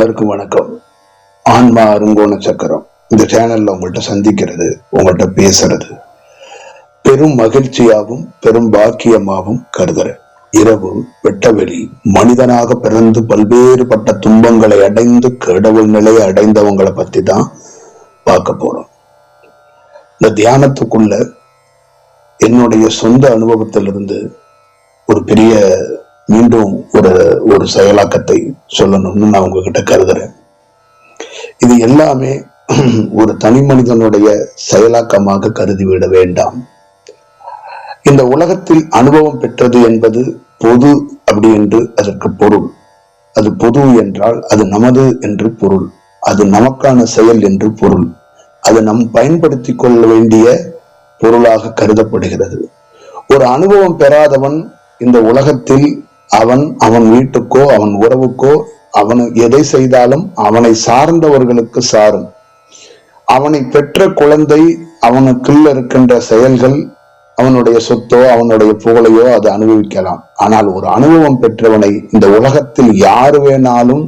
எல்லாருக்கும் வணக்கம். ஆன்மா அருங்கோண சக்கரம் இந்த சேனல்ல உங்கள்கிட்ட சந்திக்கிறது, உங்கள்கிட்ட பேசுறது பெரும் மகிழ்ச்சியாகவும் பெரும் பாக்கியமாகவும் கருதுறேன். இரவு வெட்டவெளி மனிதனாக பிறந்து பல்வேறுபட்ட துன்பங்களை அடைந்து கடவுள் நிலையை அடைந்தவங்களை பத்தி தான் பார்க்க போறோம். இந்த தியானத்துக்குள்ள என்னுடைய சொந்த அனுபவத்திலிருந்து ஒரு பெரிய மீண்டும் ஒரு செயலாக்கத்தை சொல்லணும்னு நான் உங்ககிட்ட கருதுறேன். இது எல்லாமே ஒரு தனி மனிதனுடைய செயலாக்கமாக கருதிவிட வேண்டாம். இந்த உலகத்தில் அனுபவம் பெற்றது என்பது பொது அப்படி என்று அதற்கு பொருள். அது பொது என்றால் அது நமது என்று பொருள், அது நமக்கான செயல் என்று பொருள், அது நம் பயன்படுத்தி கொள்ள வேண்டிய பொருளாக கருதப்படுகிறது. ஒரு அனுபவம் பெறாதவன் இந்த உலகத்தில் அவன் வீட்டுக்கோ அவன் உறவுக்கோ அவனு எதை செய்தாலும் அவனை சார்ந்தவர்களுக்கு சாரும். அவனை பெற்ற குழந்தை அவனுக்குள்ள இருக்கின்ற செயல்கள், அவனுடைய சொத்தோ அவனுடைய புகழையோ அது அனுபவிக்கலாம். ஆனால் ஒரு அனுபவம் பெற்றவனை இந்த உலகத்தில் யாரு வேணாலும்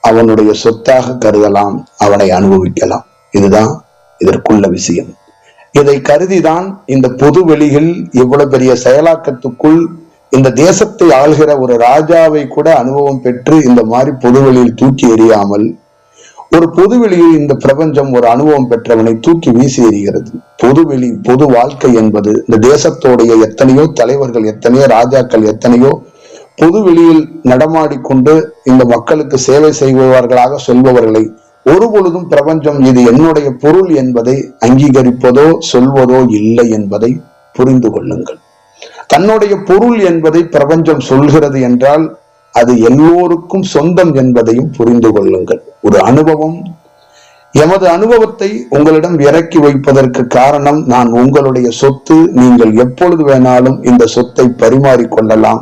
அவனுடைய சொத்தாக கருதலாம், அவனை அனுபவிக்கலாம். இதுதான் இதற்குள்ள விஷயம். இதை கருதிதான் இந்த பொது வெளியில் இவ்வளவு பெரிய செயலாக்கத்துக்குள் இந்த தேசத்தை ஆள்கிற ஒரு ராஜாவை கூட அனுபவம் பெற்று இந்த மாதிரி பொதுவெளியில் தூக்கி எறியாமல், ஒரு பொதுவெளியில் இந்த பிரபஞ்சம் ஒரு அனுபவம் பெற்றவனை தூக்கி வீசி எறிகிறது. பொதுவெளி, பொது வாழ்க்கை என்பது இந்த தேசத்தோடைய எத்தனையோ தலைவர்கள், எத்தனையோ ராஜாக்கள், எத்தனையோ பொதுவெளியில் நடமாடிக்கொண்டு இந்த மக்களுக்கு சேவை செய்பவர்களாக சொல்பவர்களை ஒருபொழுதும் பிரபஞ்சம் இது என்னுடைய பொருள் என்பதை அங்கீகரிப்பதோ சொல்வதோ இல்லை என்பதை புரிந்து கொள்ளுங்கள். தன்னுடைய பொருள் என்பதை பிரபஞ்சம் சொல்கிறது என்றால் அது எல்லோருக்கும் சொந்தம் என்பதையும் புரிந்து கொள்ளுங்கள். ஒரு அனுபவம், எமது அனுபவத்தை உங்களிடம் இறக்கி வைப்பதற்கு காரணம் நான் உங்களுடைய சொத்து. நீங்கள் எப்பொழுது வேணாலும் இந்த சொத்தை பரிமாறிக்கொள்ளலாம்,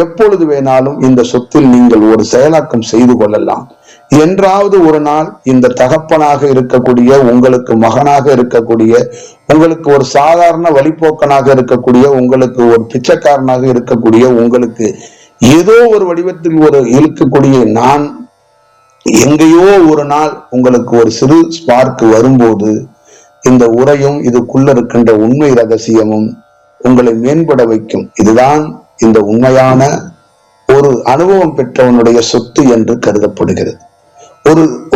எப்பொழுது வேணாலும் இந்த சொத்தில் நீங்கள் ஒரு செயலாக்கம் செய்து கொள்ளலாம். என்றாவது ஒரு நாள் இந்த தகப்பனாக இருக்கக்கூடிய, உங்களுக்கு மகனாக இருக்கக்கூடிய, உங்களுக்கு ஒரு சாதாரண வழிபோக்கனாக இருக்கக்கூடிய, உங்களுக்கு ஒரு பிச்சைக்காரனாக இருக்கக்கூடிய, உங்களுக்கு ஏதோ ஒரு வடிவத்தில் ஒரு இருக்கக்கூடிய நான் எங்கேயோ ஒரு நாள் உங்களுக்கு ஒரு சிறு ஸ்பார்க் வரும்போது இந்த உரையும் இதுக்குள்ள இருக்கின்ற உண்மை ரகசியமும் உங்களை மேம்பட வைக்கும். இதுதான் இந்த உண்மையான ஒரு அனுபவம் பெற்றவனுடைய சொத்து என்று கருதப்படுகிறது.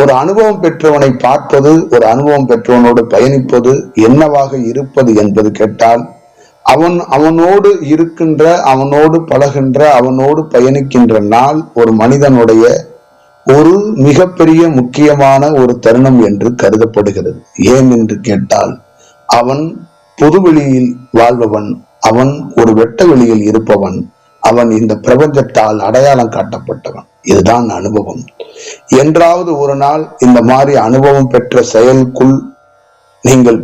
ஒரு அனுபவம் பெற்றவனை பார்ப்பது, ஒரு அனுபவம் பெற்றவனோடு பயணிப்பது என்னவாக இருப்பது என்பது கேட்டால், அவனோடு இருக்கின்ற, அவனோடு பழகின்ற, அவனோடு பயணிக்கின்ற நாள் ஒரு மனிதனுடைய ஒரு மிகப்பெரிய முக்கியமான ஒரு தருணம் என்று கருதப்படுகிறது. ஏன் என்று கேட்டால், அவன் பொதுவெளியில் வாழ்பவன், அவன் ஒரு வெட்ட வெளியில் இருப்பவன், அவன் இந்த பிரபஞ்சத்தால் அடையாளம் காட்டப்பட்டவன். இதுதான் அனுபவம். என்றாவது ஒரு நாள் இந்த மாதிரி அனுபவம் பெற்ற செயலுக்குள் நீங்கள்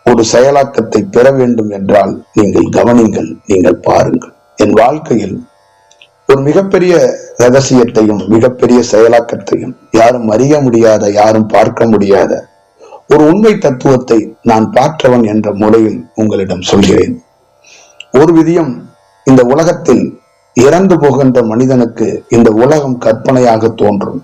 ஒரு செயலாக்கத்தை பெற வேண்டும் என்றால் நீங்கள் கவனிங்கள், நீங்கள் பாருங்கள். என் வாழ்க்கையில் ஒரு மிகப்பெரிய ரகசியத்தையும் மிகப்பெரிய செயலாக்கத்தையும் யாரும் அறிய முடியாத, யாரும் பார்க்க முடியாத ஒரு உண்மை தத்துவத்தை நான் பார்த்தவன் என்ற முறையில் உங்களிடம் சொல்கிறேன். ஒரு விதியம், இந்த உலகத்தில் இறந்து போகின்ற மனிதனுக்கு இந்த உலகம் கற்பனையாக தோன்றும்.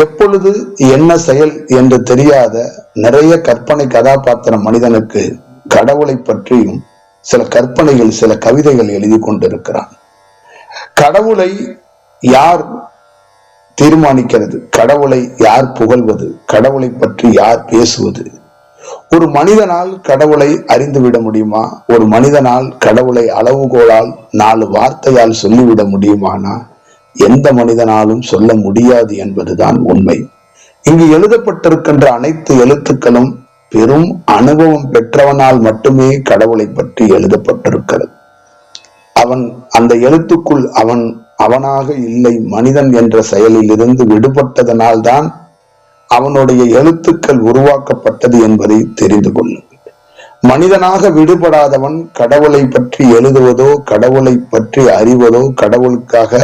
எப்பொழுது என்ன செயல் என்று தெரியாத நிறைய கற்பனை கதாபாத்திர மனிதனுக்கு கடவுளை பற்றியும் சில கற்பனைகள், சில கவிதைகள் எழுதி கொண்டிருக்கிறான். கடவுளை யார் தீர்மானிக்கிறது? கடவுளை யார் புகழ்வது? கடவுளை பற்றி யார் பேசுவது? ஒரு மனிதனால் கடவுளை அறிந்துவிட முடியுமா? ஒரு மனிதனால் கடவுளை அளவுகோலால் 4 வார்த்தையால் சொல்லிவிட முடியுமானா எந்த மனிதனாலும் சொல்ல முடியாது என்பதுதான் உண்மை. இங்கு எழுதப்பட்டிருக்கின்ற அனைத்து எழுத்துக்களும் பெரும் அனுபவம் பெற்றவனால் மட்டுமே கடவுளை பற்றி எழுதப்பட்டிருக்கிறது. அவன் அந்த எழுத்துக்குள் அவனாக இல்லை, மனிதன் என்ற செயலில் இருந்து விடுபட்டதனால்தான் அவனுடைய எழுத்துக்கள் உருவாக்கப்பட்டது என்பதை தெரிந்து கொள்ளுங்கள். மனிதனாக விடுபடாதவன் கடவுளை பற்றி எழுதுவதோ, கடவுளை பற்றி அறிவதோ, கடவுளுக்காக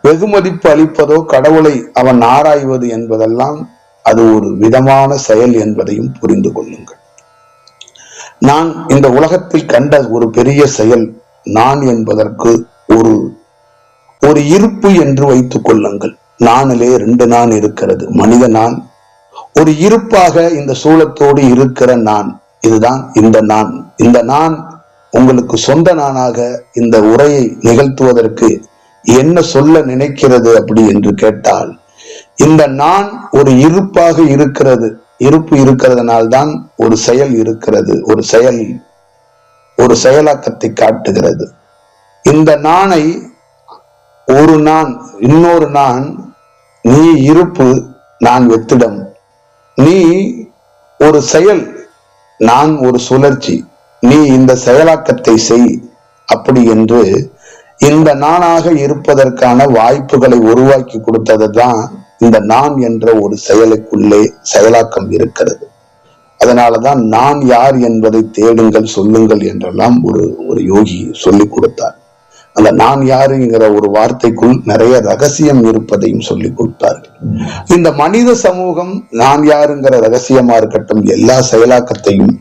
வெகுமதிப்பு அளிப்பதோ, கடவுளை அவன் ஆராய்வது என்பதெல்லாம் அது ஒரு விதமான செயல் என்பதையும் புரிந்து கொள்ளுங்கள். நான் இந்த உலகத்தில் கண்ட ஒரு பெரிய செயல், நான் என்பதற்கு ஒரு இருப்பு என்று வைத்துக் கொள்ளுங்கள். நானிலே 2 நான் இருக்கிறது. மனித நான், ஒரு இருப்பாக இந்த சூலத்தோடு இருக்கிற நான். இதுதான் இந்த நான். இந்த நான் உங்களுக்கு சொந்த நானாக இந்த உரையை நிகழ்த்துவதற்கு என்ன சொல்ல நினைக்கிறது அப்படி என்று கேட்டால், இந்த நான் ஒரு இருப்பாக இருக்கிறது. இருப்பு இருக்கிறதுனால்தான் ஒரு செயல் இருக்கிறது. ஒரு செயலாக்கத்தை காட்டுகிறது. இந்த நானை ஒரு நான், இன்னொரு நான், நீ இருப்பு, நான் வெத்திடம், நீ ஒரு செயல், நான் ஒரு சுழற்சி, நீ இந்த செயலாக்கத்தை செய் அப்படி என்று இந்த நானாக இருப்பதற்கான வாய்ப்புகளை உருவாக்கி கொடுத்தது தான் இந்த நான் என்ற ஒரு செயலுக்குள்ளே செயலாக்கம் இருக்கிறது. அதனாலதான் நான் யார் என்பதை தேடுங்கள் சொல்லுங்கள் என்றெல்லாம் ஒரு யோகி சொல்லிக் கொடுத்தார். அந்த நான் யாருங்கிற ஒரு வார்த்தைக்குள் நிறைய ரகசியம் இருப்பதையும் சொல்லி கொடுத்தார்கள். இந்த மனித சமூகம் நான் யாருங்கிற ரகசியமா இருக்கட்டும், எல்லா செயலாக்கத்தையும்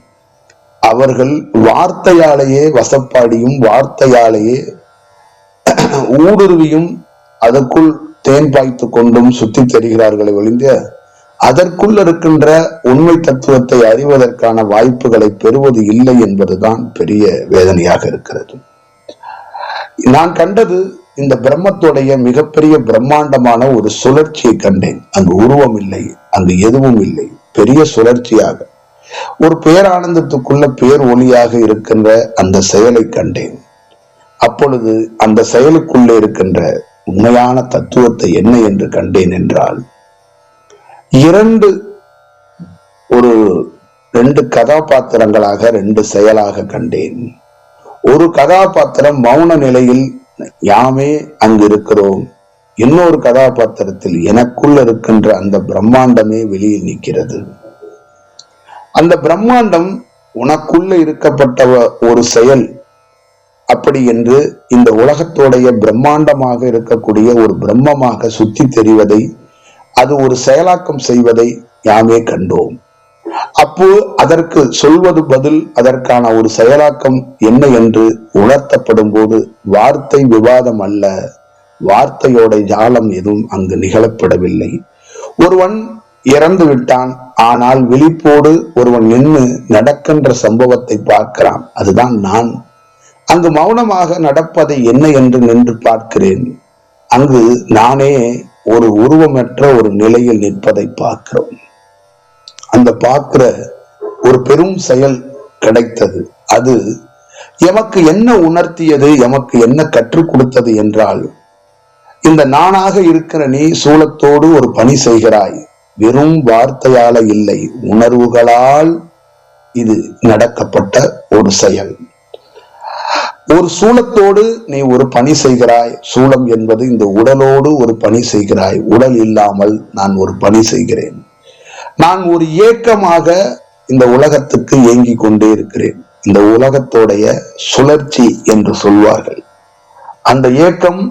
அவர்கள் வார்த்தையாலேயே வசப்பாடியும் வார்த்தையாலேயே ஊடுருவியும் அதற்குள் தேன் பாய்த்து கொண்டும் சுத்தி தெரிகிறார்களை ஒழிந்த அதற்குள் இருக்கின்ற உண்மை தத்துவத்தை அறிவதற்கான வாய்ப்புகளை பெறுவது இல்லை என்பதுதான் பெரிய வேதனையாக இருக்கிறது. நான் கண்டது இந்த பிரம்மத்துடைய மிகப்பெரிய பிரம்மாண்டமான ஒரு சுழற்சியை கண்டேன். அங்கு உருவம் இல்லை, அங்கு எதுவும் இல்லை, பெரிய சுழற்சியாக ஒரு பேரானந்தத்துக்குள்ள பேர் ஒளியாக இருக்கின்ற அந்த செயலை கண்டேன். அப்பொழுது அந்த செயலுக்குள்ளே இருக்கின்ற உண்மையான தத்துவத்தை என்ன என்று கண்டேன் என்றால், ரெண்டு கதாபாத்திரங்களாக 2 செயலாக கண்டேன். ஒரு கதாபாத்திரம் மௌன நிலையில் யாமே அங்கு இருக்கிறோம். இன்னொரு கதாபாத்திரத்தில் எனக்குள்ள இருக்கின்ற அந்த பிரம்மாண்டமே வெளியில் நிற்கிறது. அந்த பிரம்மாண்டம் உனக்குள்ள இருக்கப்பட்ட ஒரு செயல் அப்படி என்று இந்த உலகத்தோடைய பிரம்மாண்டமாக இருக்கக்கூடிய ஒரு பிரம்மமாக சுத்தி தெரிவதை, அது ஒரு செயலாக்கம் செய்வதை யாமே கண்டோம். அப்போ அதற்கு சொல்வது பதில் அதற்கான ஒரு செயலாக்கம் என்ன என்று உணர்த்தப்படும் போது வார்த்தை விவாதம் அல்ல, வார்த்தையோட ஜாலம் எதுவும் அங்கு நிகழப்படவில்லை. ஒருவன் இறந்து விட்டான், ஆனால் விழிப்போடு ஒருவன் நின்று நடக்கின்ற சம்பவத்தை பார்க்கிறான். அதுதான் நான். அங்கு மௌனமாக நடப்பதை என்ன என்று நின்று பார்க்கிறேன். அங்கு நானே ஒரு உருவமற்ற ஒரு நிலையில் நிற்பதை பார்க்கிறோம். அந்த பார்க்கிற ஒரு பெரும் செயல் கிடைத்தது. அது எமக்கு என்ன உணர்த்தியது, எமக்கு என்ன கற்றுக் கொடுத்தது என்றால், இந்த நானாக இருக்கிற நீ சூலத்தோடு ஒரு பணி செய்கிறாய். வெறும் வார்த்தையால இல்லை, உணர்வுகளால் இது நடக்கப்பட்ட ஒரு செயல். ஒரு சூலத்தோடு நீ ஒரு பணி செய்கிறாய். சூலம் என்பது இந்த உடலோடு ஒரு பணி செய்கிறாய். உடல் இல்லாமல் நான் ஒரு பணி செய்கிறேன். நான் ஒரு ஏக்கமாக இந்த உலகத்துக்கு ஏங்கி கொண்டே இருக்கிறேன். இந்த உலகத்தோடைய சுழற்சி என்று சொல்வார்கள். அந்த ஏக்கம்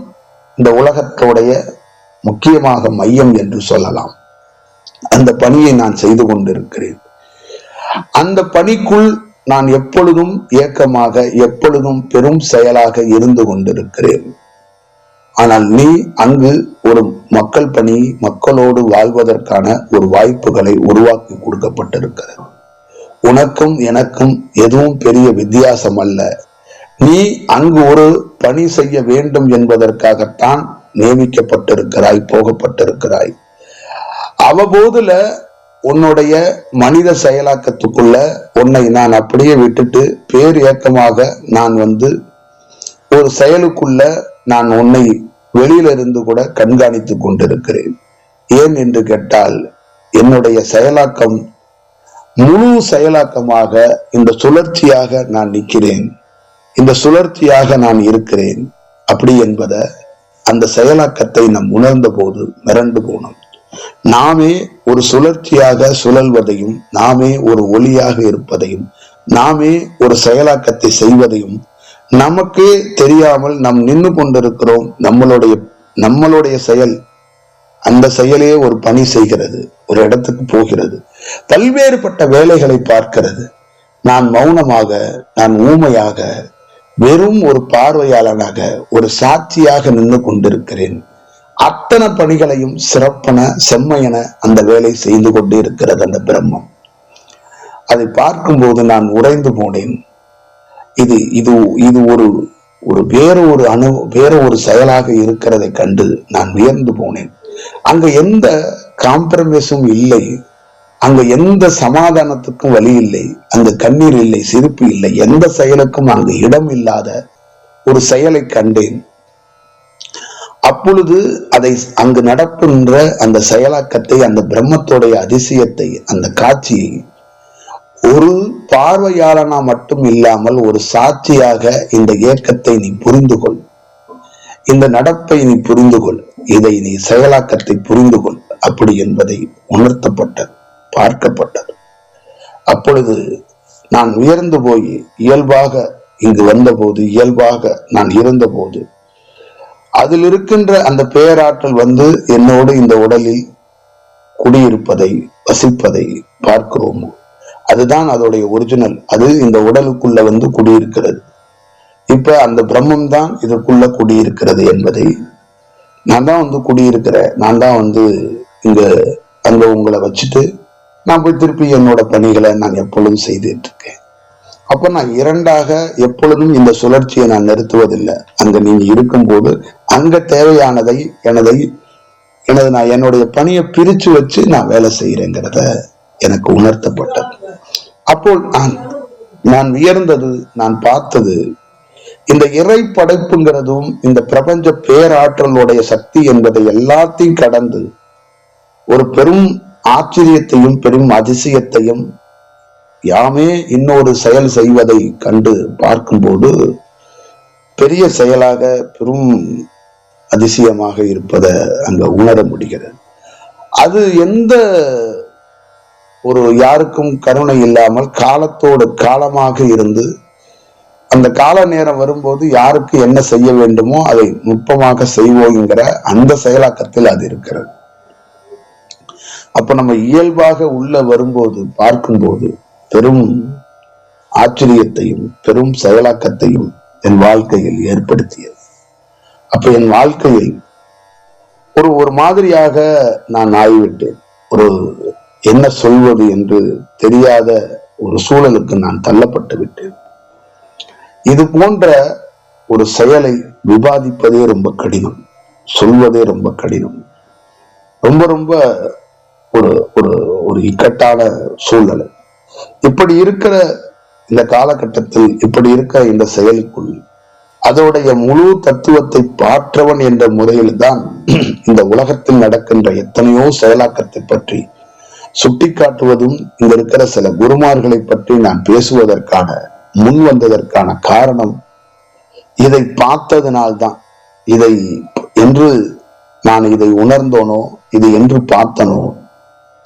இந்த உலகத்தோடைய முக்கியமாக மையம் என்று சொல்லலாம். அந்த பணியை நான் செய்து கொண்டிருக்கிறேன். அந்த பணிக்குள் நான் எப்பொழுதும் ஏக்கமாக, எப்பொழுதும் பெரும் செயலாக இருந்து கொண்டிருக்கிறேன். ஆனால் நீ அங்கு ஒரு மக்கள் பணி, மக்களோடு வாழ்வதற்கான ஒரு வாய்ப்புகளை உருவாக்கி கொடுக்கப்பட்டிருக்கிறது. உனக்கும் எனக்கும் எதுவும் பெரிய வித்தியாசம் அல்ல. நீ அங்கு ஒரு பணி செய்ய வேண்டும் என்பதற்காகத்தான் நியமிக்கப்பட்டிருக்கிறாய், போகப்பட்டிருக்கிறாய். அவ்வப்போதுல உன்னுடைய மனித செயலாக்கத்துக்குள்ள உன்னை நான் அப்படியே விட்டுட்டு பேர் ஏக்கமாக நான் ஒரு செயலுக்குள்ள நான் உன்னை வெளியிலிருந்து கூட கண்காணித்துக் கொண்டிருக்கிறேன். ஏன் என்று கேட்டால், என்னுடைய செயலாக்கம் முழு செயலாக்கமாக இந்த சுழற்சியாக நான் நிற்கிறேன், இந்த சுழற்சியாக நான் இருக்கிறேன் அப்படி என்பதை அந்த செயலாக்கத்தை நாம் உணர்ந்த போது மிரண்டு போனோம். நாமே ஒரு சுழற்சியாக சுழல்வதையும், நாமே ஒரு ஒளியாக இருப்பதையும், நாமே ஒரு செயலாக்கத்தை செய்வதையும் நமக்கே தெரியாமல் நாம் நின்று கொண்டிருக்கிறோம். நம்மளுடைய செயல், அந்த செயலே ஒரு பணி செய்கிறது, ஒரு இடத்துக்கு போகிறது, பல்வேறுபட்ட வேலைகளை பார்க்கிறது. நான் மௌனமாக, நான் ஊமையாக, வெறும் ஒரு பார்வையாளனாக, ஒரு சாட்சியாக நின்று கொண்டிருக்கிறேன். அத்தனை பணிகளையும் சிறப்பன செம்மையென அந்த வேலை செய்து கொண்டு இருக்கிறது அந்த பிரம்மம். அதை பார்க்கும்போது நான் உறைந்து போனேன். இது இது இது ஒரு வேற ஒரு செயலாக இருக்கிறதை கண்டு நான் வியந்து போனேன். அங்க எந்த காம்ப்ரமைஸும் இல்லை, அங்க எந்த சமாதானத்துக்கும் வழி இல்லை, அங்க கண்ணீர் இல்லை, சிரிப்பு இல்லை, எந்த செயலுக்கும் அங்கு இடம் இல்லாத ஒரு செயலை கண்டேன். அப்பொழுது அதை அங்கு நடக்கின்ற அந்த செயலாக்கத்தை, அந்த பிரம்மத்தோடைய அதிசயத்தை, அந்த காட்சியை ஒரு பார்வையாளனா மட்டும் இல்லாமல் ஒரு சாட்சியாக இந்த இயக்கத்தை நீ புரிந்து கொள், இந்த நடப்பை நீ புரிந்து கொள், இதை நீ செயலாக்கத்தை புரிந்து கொள் அப்படி என்பதை உணர்த்தப்பட்டது, பார்க்கப்பட்டது. அப்பொழுது நான் உயர்ந்து போய் இயல்பாக இங்கு வந்தபோது, இயல்பாக நான் இருந்தபோது அதில் இருக்கின்ற அந்த பேராற்றல் வந்து என்னோடு இந்த உடலில் குடியிருப்பதை, வசிப்பதை பார்க்கிறோம். அதுதான் அதோடைய ஒரிஜினல். அது இந்த உடலுக்குள்ள வந்து குடியிருக்கிறது. இப்ப அந்த பிரம்மம் தான் இதற்குள்ள குடியிருக்கிறது என்பதை, நான் தான் வந்து குடியிருக்கிறேன், நான் தான் வந்து அங்க உங்களை வச்சுட்டு நான் போய் திருப்பி என்னோட பணிகளை நான் எப்பொழுதும் செய்துட்டு இருக்கேன். அப்ப நான் இரண்டாக எப்பொழுதும் இந்த சுழற்சியை நான் நிறுத்துவதில்லை. அங்க நீங்க இருக்கும்போது அங்க தேவையானதை நான் என்னுடைய பணியை பிரிச்சு வச்சு நான் வேலை செய்யறேங்கிறத எனக்கு உணர்த்தப்பட்டது. அப்போ நான் உயர்ந்தது, நான் பார்த்தது இந்த இறை படைப்புங்கிறதும் இந்த பிரபஞ்ச பேராற்றலுடைய சக்தி என்பதை எல்லாத்தையும் கடந்து ஒரு பெரும் ஆச்சரியத்தையும் பெரும் அதிசயத்தையும் யாமே இன்னொரு செயல் செய்வதை கண்டு பார்க்கும்போது பெரிய செயலாக பெரும் அதிசயமாக இருப்பதை அங்க உணர முடிகிறது. அது எந்த ஒரு யாருக்கும் கருணை இல்லாமல் காலத்தோடு காலமாக இருந்து அந்த கால நேரம் வரும்போது யாருக்கு என்ன செய்ய வேண்டுமோ அதை நுட்பமாக செய்வோங்கிற அந்த செயலாக்கத்தில் அது இருக்கிறது. அப்ப நம்ம இயல்பாக உள்ள வரும்போது பார்க்கும்போது பெரும் ஆச்சரியத்தையும் பெரும் செயலாக்கத்தையும் என் வாழ்க்கையில் ஏற்படுத்தியது. அப்ப என் வாழ்க்கையில் ஒரு மாதிரியாக நான் ஆகிவிட்டேன். என்ன சொல்வது என்று தெரியாத ஒரு சூழலுக்கு நான் தள்ளப்பட்டு விட்டேன். இது போன்ற ஒரு செயலை விவாதிப்பதே ரொம்ப கடினம், சொல்வதே ரொம்ப கடினம். ரொம்ப ரொம்ப ஒரு இக்கட்டான சூழ்நிலை. இப்படி இருக்கிற இந்த காலகட்டத்தில், இப்படி இருக்கிற இந்த செயலுக்குள் அதோடைய முழு தத்துவத்தை பாற்றவன் என்ற முறையில் தான் இந்த உலகத்தில் நடக்கின்ற எத்தனையோ செயலாக்கத்தை பற்றி சுட்டிக்காட்டுவதும் இங்க இருக்கிற சில குருமார்களை பற்றி நான் பேசுவதற்கான முன் வந்ததற்கான காரணம் இதை பார்த்ததனால்தான். இதை என்று நான் இதை உணர்ந்தோனோ, இது என்று பார்த்தனோ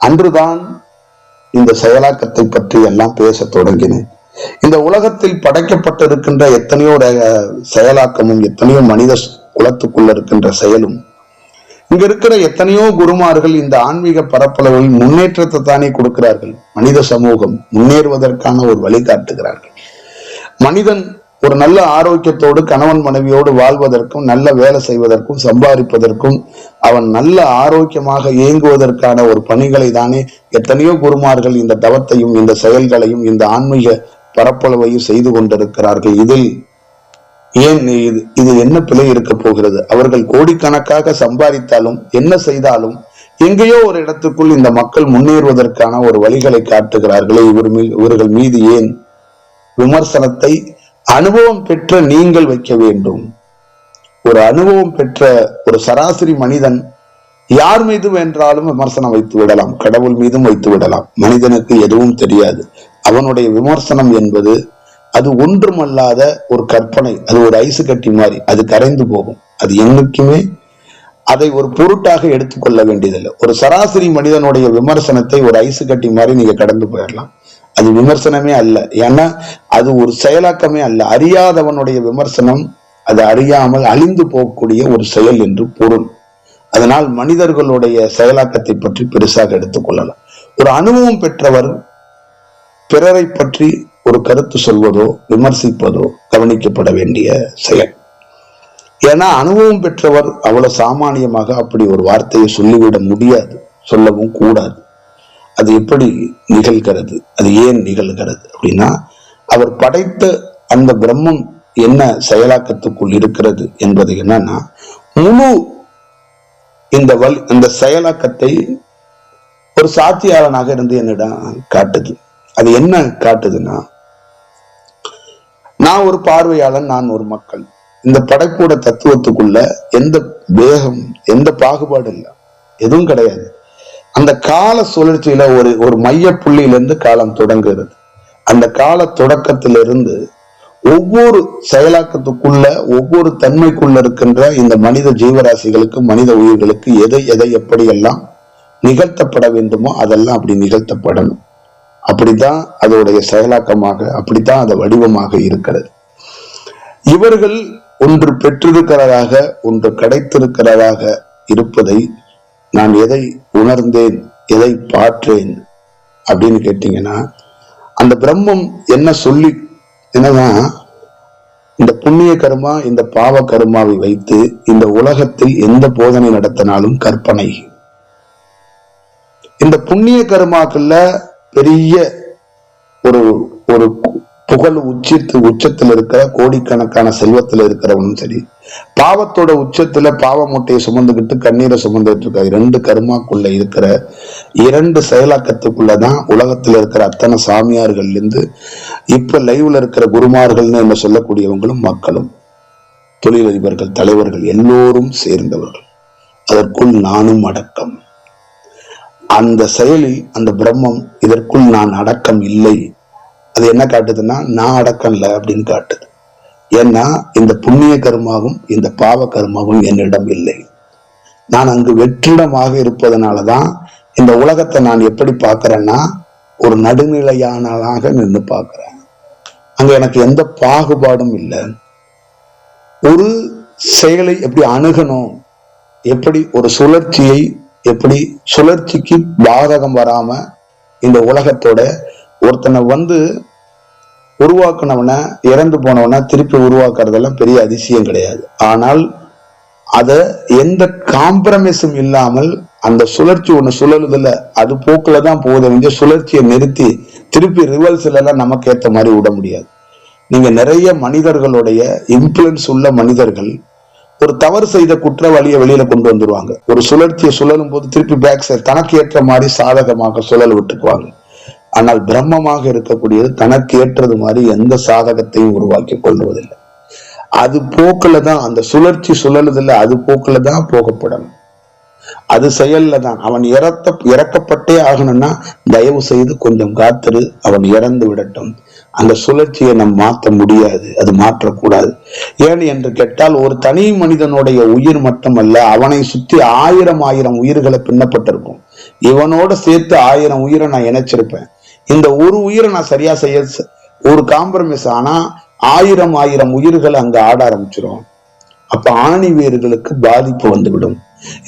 அன்றுதான் இந்த செயலாக்கத்தை பற்றி எல்லாம் பேச தொடங்கினேன். இந்த உலகத்தில் படைக்கப்பட்டிருக்கின்ற எத்தனையோ செயலாக்கமும் எத்தனையோ மனித குலத்துக்குள்ள இருக்கின்ற செயலும், இங்க இருக்கிற எத்தனையோ குருமார்கள் இந்த ஆன்மீக பரப்பளவில் முன்னேற்றத்தை தானே கொடுக்கிறார்கள். மனித சமூகம் முன்னேறுவதற்கான ஒரு வழிகாட்டுகிறார்கள். மனிதன் ஒரு நல்ல ஆரோக்கியத்தோடு கணவன் மனைவியோடு வாழ்வதற்கும், நல்ல வேலை செய்வதற்கும், சம்பாதிப்பதற்கும், அவன் நல்ல ஆரோக்கியமாக இயங்குவதற்கான ஒரு பணிகளை தானே எத்தனையோ குருமார்கள் இந்த தவத்தையும் இந்த செயல்களையும் இந்த ஆன்மீக பரப்பளவையும் செய்து கொண்டிருக்கிறார்கள். இதில் ஏன் இது என்ன பிழை இருக்க போகிறது? அவர்கள் கோடிக்கணக்காக சம்பாதித்தாலும் என்ன செய்தாலும் எங்கேயோ ஒரு இடத்துக்குள் இந்த மக்கள் முன்னேறுவதற்கான ஒரு வழிகளை காட்டுகிறார்களே, இவர்கள் மீது ஏன் விமர்சனத்தை அனுபவம் பெற்ற நீங்கள் வைக்க வேண்டும்? ஒரு அனுபவம் பெற்ற ஒரு சராசரி மனிதன் யார் மீது வென்றாலும் விமர்சனம் வைத்து விடலாம், கடவுள் மீதும் வைத்து விடலாம். மனிதனுக்கு எதுவும் தெரியாது. அவனுடைய விமர்சனம் என்பது அது ஒன்றுமல்லாத ஒரு கற்பனை, அது ஒரு ஐசு கட்டி மாதிரி, அது கரைந்து போகும். அது என்னைக்குமே அதை ஒரு பொருட்டாக எடுத்துக்கொள்ள வேண்டியதில்லை. ஒரு சராசரி மனிதனுடைய விமர்சனத்தை ஒரு ஐசு கட்டி மாதிரி நீங்க கடந்து போயிடலாம். அது விமர்சனமே அல்ல, ஏன்னா அது ஒரு செயலாக்கமே அல்ல. அறியாதவனுடைய விமர்சனம் அது அறியாமல் அழிந்து போகக்கூடிய ஒரு செயல் என்று பொருள். அதனால் மனிதர்களுடைய செயலாக்கத்தை பற்றி பெருசாக எடுத்துக்கொள்ளலாம். ஒரு அனுபவம் பெற்றவர் பிறரை பற்றி ஒரு கருத்து சொல்வதோ விமர்சிப்பதோ கவனிக்கப்பட வேண்டிய செயல். ஏன்னா அனுபவம் பெற்றவர் அவ்வளவு சாமானியமாக அப்படி ஒரு வார்த்தையை சொல்லிவிட முடியாது, சொல்லவும் கூடாது. அது எப்படி நிகழ்கிறது, அது ஏன் நிகழ்கிறது அப்படின்னா, அவர் படைத்த அந்த பிரம்மம் என்ன செயலாக்கத்துக்குள் இருக்கிறது என்பது என்னன்னா, முழு இந்த செயலாக்கத்தை ஒரு சாட்சியாளனாக இருந்து என்னிடம் காட்டுது. அது என்ன காட்டுதுன்னா, நான் ஒரு பார்வையாளன், நான் ஒரு மக்கள். இந்த படைப்போட தத்துவத்துக்குள்ள எந்த வேகம், எந்த பாகுபாடு இல்லை, எதுவும் கிடையாது. அந்த கால சுழற்சியில ஒரு மைய புள்ளியிலிருந்து காலம் தொடங்குகிறது. அந்த கால தொடக்கத்திலிருந்து ஒவ்வொரு செயலாக்கத்துக்குள்ள, ஒவ்வொரு தன்மைக்குள்ள இருக்கின்ற இந்த மனித ஜீவராசிகளுக்கு, மனித உயிர்களுக்கு எதை எதை எப்படியெல்லாம் நிகழ்த்தப்பட வேண்டுமோ அதெல்லாம் அப்படி நிகழ்த்தப்படணும். அப்படித்தான் அதோடைய செயலாக்கமாக, அப்படித்தான் அது வடிவமாக இருக்கிறது. இவர்கள் ஒன்று பெற்றிருக்கிறதாக, ஒன்று கிடைத்திருக்கிறதாக இருப்பதை நான் எதை உணர்ந்தேன், எதை பார்த்தேன் அப்படின்னு கேட்டீங்கன்னா, அந்த பிரம்மம் என்ன சொல்லி, என்னதான் இந்த புண்ணிய கர்மா, இந்த பாவ கர்மாவை வைத்து இந்த உலகத்தில் எந்த போதனை நடத்தினாலும் கற்பனை. இந்த புண்ணிய கர்மாக்கள்ல பெரிய ஒரு ஒரு புகழ் உச்சத்தில் இருக்கிற கோடிக்கணக்கான செல்வத்தில் இருக்கிறவனும் சரி, பாவத்தோட உச்சத்துல பாவ மூட்டையை சுமந்துக்கிட்டு கண்ணீரை சுமந்துட்டு இருக்க இரண்டு கர்மாக்குள்ள இருக்கிற இரண்டு செயலாக்கத்துக்குள்ளதான் உலகத்துல இருக்கிற அத்தனை சாமியார்கள்ல இருந்து இப்ப லைவ்ல இருக்கிற குருமார்கள்னு என்ன சொல்லக்கூடியவங்களும் மக்களும், தொழிலதிபர்கள், தலைவர்கள் எல்லோரும் சேர்ந்தவர்கள். அதற்குள் நானும் அடக்கம். அந்த செயலில் அந்த பிரம்மம் இதற்குள் நான் அடக்கம் இல்லை, அது என்ன காட்டுதுன்னா நான் அடக்கம் இல்லை அப்படின்னு காட்டுது. ஏன்னா இந்த புண்ணிய கர்மாவும் இந்த பாவ கர்மாவும் என்னிடம் இல்லை. நான் அங்கு வெற்றிடமாக இருப்பதனாலதான் இந்த உலகத்தை நான் எப்படி பார்க்கிறேன்னா ஒரு நடுநிலையானதாக நின்று பார்க்கிறேன். அங்க எனக்கு எந்த பாகுபாடும் இல்லை. ஒரு செயலை எப்படி அணுகணும், எப்படி ஒரு சுழற்சியை, எப்படி சுழற்சிக்கு பாதகம் வராம இந்த உலகத்தோட ஒருத்தனை உருவாக்குனவன, இறந்து போனவன திருப்பி உருவாக்குறதெல்லாம் பெரிய அதிசயம் கிடையாது. ஆனால் அத எந்த காம்ப்ரமைஸும் இல்லாமல் அந்த சுழற்சி ஒண்ணு சுழலுதுல அது போக்குலதான் போகுது. சுழற்சியை நிறுத்தி திருப்பி ரிவர்ஸ்ல எல்லாம் நமக்கு ஏற்ற மாதிரி விட முடியாது. நீங்க நிறைய மனிதர்களுடைய இன்ஃபுளுன்ஸ் உள்ள மனிதர்கள் ஒரு தவறு செய்த குற்றவாளியை வெளியில கொண்டு வந்துருவாங்க. ஒரு சுழற்சியை சுழலும் போது திருப்பி பேக் சைடு தனக்கு ஏற்ற மாதிரி சாதகமாக சுழல் விட்டுக்குவாங்க. ஆனால் பிரம்மமாக இருக்கக்கூடியது தனக்கு ஏற்றது மாதிரி எந்த சாதகத்தையும் உருவாக்கி கொள்வதில்லை. அது போக்குல தான் அந்த சுழற்சி சுழலுதில்லை, அது போக்குல தான் போகப்படணும். அது செயல்ல தான். அவன் இறக்கப்பட்டே ஆகணும்னா தயவு செய்து கொஞ்சம் காத்திரு, அவன் இறந்து விடட்டும். அந்த சுழற்சியை நம் மாற்ற முடியாது, அது மாற்றக்கூடாது. ஏன் என்று கேட்டால் ஒரு தனி மனிதனுடைய உயிர் மட்டுமல்ல, அவனை சுற்றி ஆயிரம் உயிர்களை பின்னப்பட்டிருக்கும். இவனோட சேர்த்து 1000 உயிரை நான் இணைச்சிருப்பேன். இந்த ஒரு உயிரை நான் சரியா செய்ய ஒரு காம்ப்ரமைஸ் ஆனா 1000 உயிர்கள் அங்க ஆட ஆரம்பிச்சிடும். அப்ப ஆணி வேர்களுக்கு பாதிப்பு வந்துவிடும்.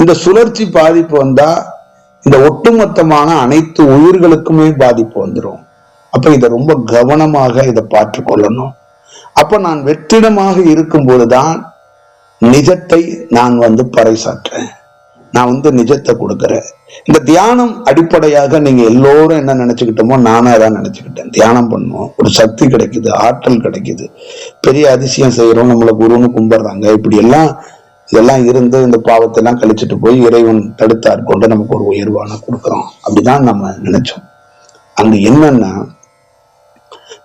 இந்த சுழற்சி பாதிப்பு வந்தா இந்த ஒட்டுமொத்தமான அனைத்து உயிர்களுக்குமே பாதிப்பு வந்துடும். அப்ப இதை ரொம்ப கவனமாக இதை பார்த்து கொள்ளணும். அப்ப நான் வெற்றிடமாக இருக்கும் போதுதான் நிஜத்தை நான் பறைசாற்றேன், நான் நிஜத்தை கொடுக்கிறேன். இந்த தியானம் அடிப்படையாக நீங்க எல்லோரும் என்ன நினைச்சுக்கிட்டோமோ நானும் அதான் நினைச்சுக்கிட்டேன். தியானம் பண்ணுவோம், ஒரு சக்தி கிடைக்குது, ஆற்றல் கிடைக்குது, பெரிய அதிசயம் செய்யறோம், நம்மள குருன்னு கும்பிடுறாங்க. இப்படி எல்லாம் இதெல்லாம் இருந்து இந்த பாவத்தை எல்லாம் கழிச்சுட்டு போய் இறைவன் தடுத்தார் கொண்டு நமக்கு ஒரு உயர்வான கொடுக்குறோம். அப்படிதான் நம்ம நினைச்சோம். அங்க என்னன்னா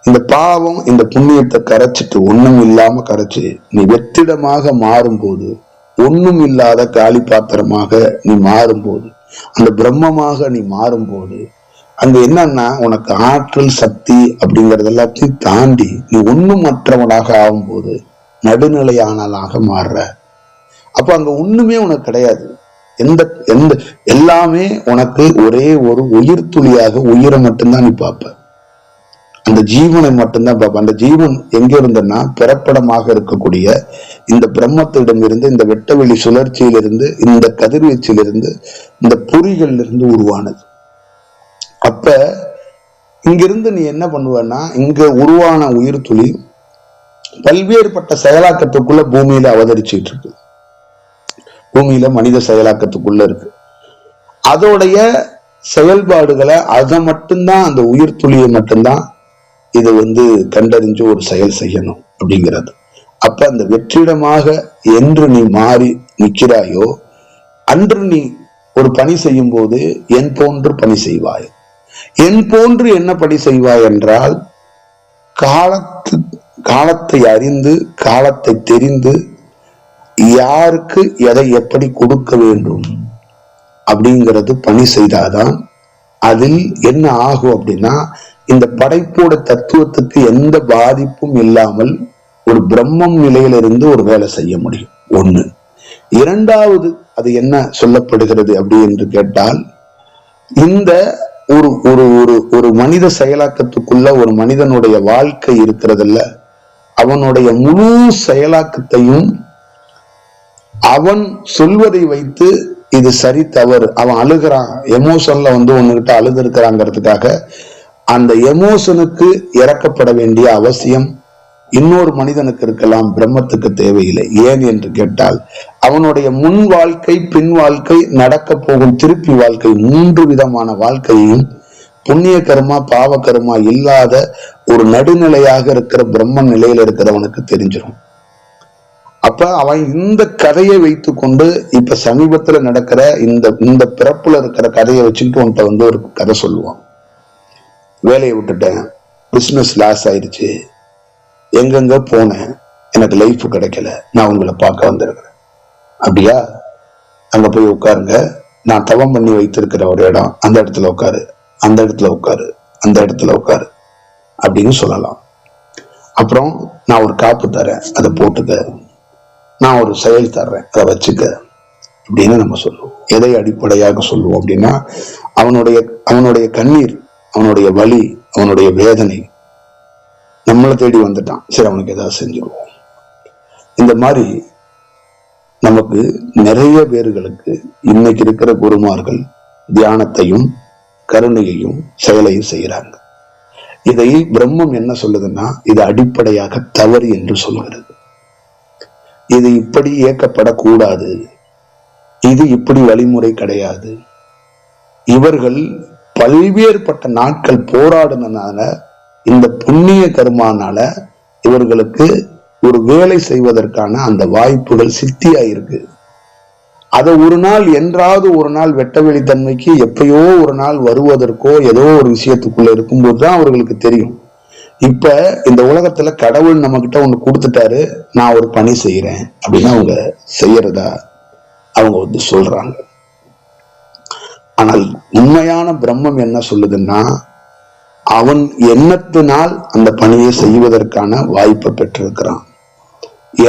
இந்த பாவம் இந்த புண்ணியத்தை கரைச்சிட்டு ஒண்ணும் இல்லாம கரைச்சு நீ வெற்றிடமாக மாறும்போது, ஒண்ணும் இல்லாத காலி பாத்திரமாக நீ மாறும்போது, அந்த பிரம்மமாக நீ மாறும்போது, அங்க என்னன்னா உனக்கு ஆற்றல் சக்தி அப்படிங்கறது எல்லாத்தையும் தாண்டி நீ ஒண்ணும் மற்றவனாக ஆகும்போது நடுநிலையானலாக மாறுற. அப்ப அங்க ஒண்ணுமே உனக்கு கிடையாது. எந்த எல்லாமே உனக்கு ஒரே ஒரு உயிர் துளியாக, உயிரை மட்டும்தான் நீ பார்ப்ப. அந்த ஜீவனை மட்டும்தான் பார்ப்ப. அந்த ஜீவன் எங்க இருந்தன்னா பிறப்படமாக இருக்கக்கூடிய இந்த பிரம்மத்திடம் இருந்து, இந்த வெட்டவெளி சுழற்சியிலிருந்து, இந்த கதிர்வீச்சிலிருந்து, இந்த பொறிகள்ல இருந்து உருவானது. அப்ப இங்கிருந்து நீ என்ன பண்ணுவன்னா, இங்க உருவான உயிர் துளி பல்வேறுபட்ட செயலாக்கத்துக்குள்ள பூமியில அவதரிச்சுட்டு இருக்கு. பூமியில மனித செயலாக்கத்துக்குள்ள இருக்கு. அதோடைய செயல்பாடுகளை அதை மட்டும்தான், அந்த உயிர் துளியை மட்டும்தான் இது கண்டறிஞ்சு ஒரு செயல் செய்யணும் அப்படிங்கிறது. அப்ப அந்த வெற்றிடமாக என்று நீ மாறி நிற்கிறாயோ அன்று நீ ஒரு பணி செய்யும் போது என் போன்று பணி செய்வாய். என் போன்று என்ன பணி செய்வாய் என்றால், காலத்தை அறிந்து காலத்தை தெரிந்து யாருக்கு எதை எப்படி கொடுக்க வேண்டும் அப்படிங்கிறது பணி செய்தாதான் அதில் என்ன ஆகும் அப்படின்னா, இந்த படைப்போட தத்துவத்துக்கு எந்த பாதிப்பும் இல்லாமல் ஒரு பிரம்மம் நிலையிலிருந்து ஒரு வேலை செய்ய முடியும். ஒண்ணு. இரண்டாவது, அது என்ன சொல்லப்படுகிறது அப்படி என்று கேட்டால், இந்த ஒரு ஒரு ஒரு ஒரு மனித செயலாக்கத்துக்குள்ள ஒரு மனிதனுடைய வாழ்க்கை இருக்கிறதுல்ல, அவனுடைய முழு செயலாக்கத்தையும் அவன் சொல்வதை வைத்து இது சரி தவறு, அவன் அழுகிறான், எமோஷன்ல ஒண்ணுகிட்ட அழுது இருக்கிறாங்கிறதுக்காக அந்த எமோஷனுக்கு இறக்கப்பட வேண்டிய அவசியம் இன்னொரு மனிதனுக்கு இருக்கலாம், பிரம்மத்துக்கு தேவையில்லை. ஏன் என்று கேட்டால், அவனுடைய முன் வாழ்க்கை, பின் வாழ்க்கை, நடக்க போகும் திருப்பி வாழ்க்கை, 3 விதமான வாழ்க்கையையும் புண்ணிய கர்மா பாவ கர்மா இல்லாத ஒரு நடுநிலையாக இருக்கிற பிரம்ம நிலையில இருக்கிறவனுக்கு தெரிஞ்சிடும். அப்ப அவன் இந்த கதையை வைத்து கொண்டு இப்ப சமீபத்துல நடக்கிற இந்த பிறப்புல இருக்கிற கதையை வச்சுக்கிட்டு உன்கிட்ட ஒரு கதை சொல்லுவான். வேலையை விட்டுட்டேன், பிசினஸ் லாஸ் ஆயிடுச்சு, எங்கெங்க போனேன், எனக்கு லைஃப் கிடைக்கல, நான் உங்களை பார்க்க வந்திருக்கிறேன். அப்படியா? அங்க போய் உட்காருங்க, நான் தவம் பண்ணி வைத்திருக்கிற ஒரு இடம், அந்த இடத்துல உட்காரு, அந்த இடத்துல உட்காரு, அந்த இடத்துல உட்காரு அப்படின்னு சொல்லலாம். அப்புறம் நான் ஒரு காப்பு தரேன், அதை போட்டுக்க, நான் ஒரு செயல் தர்றேன், அதை வச்சுக்க அப்படின்னு நம்ம சொல்லுவோம். எதை அடிப்படையாக சொல்லுவோம் அப்படின்னா, அவனுடைய கண்ணீர், அவனுடைய வலி, அவனுடைய வேதனை நம்மளை தேடி வந்துட்டான், சரி அவனுக்கு ஏதாவது செஞ்சிருவோம். இந்த மாதிரி நமக்கு நிறைய பேர்களுக்கு இன்னைக்கு இருக்கிற குருமார்கள் தியானத்தையும் கருணையையும் செயலையும் செய்யறாங்க. இதை பிரம்மம் என்ன சொல்லுதுன்னா, இது அடிப்படையாக தவறு என்று சொல்லுகிறது. இது இப்படி இயக்கப்படக்கூடாது, இது இப்படி வழிமுறை கிடையாது. இவர்கள் பல்வேறுபட்ட நாட்கள் போராடினால, இந்த புண்ணிய கர்மானால இவர்களுக்கு ஒரு வேலை செய்வதற்கான அந்த வாய்ப்புகள் சித்தியாயிருக்கு. அதை ஒரு நாள் என்றாவது ஒரு நாள் வெட்ட வெளித்தன்மைக்கு எப்பயோ ஒரு நாள் வருவதற்கோ ஏதோ ஒரு விஷயத்துக்குள்ள இருக்கும்போதுதான் அவர்களுக்கு தெரியும். இப்ப இந்த உலகத்துல கடவுள் நம்ம கிட்ட ஒண்ணு கொடுத்துட்டாரு, நான் ஒரு பணி செய்யறேன் அப்படின்னு அவங்க செய்யறதா அவங்க சொல்றாங்க. ஆனால் உண்மையான பிரம்மம் என்ன சொல்லுதுன்னா, அவன் எண்ணத்தினால் அந்த பணியை செய்வதற்கான வாய்ப்பை பெற்றிருக்கிறான்.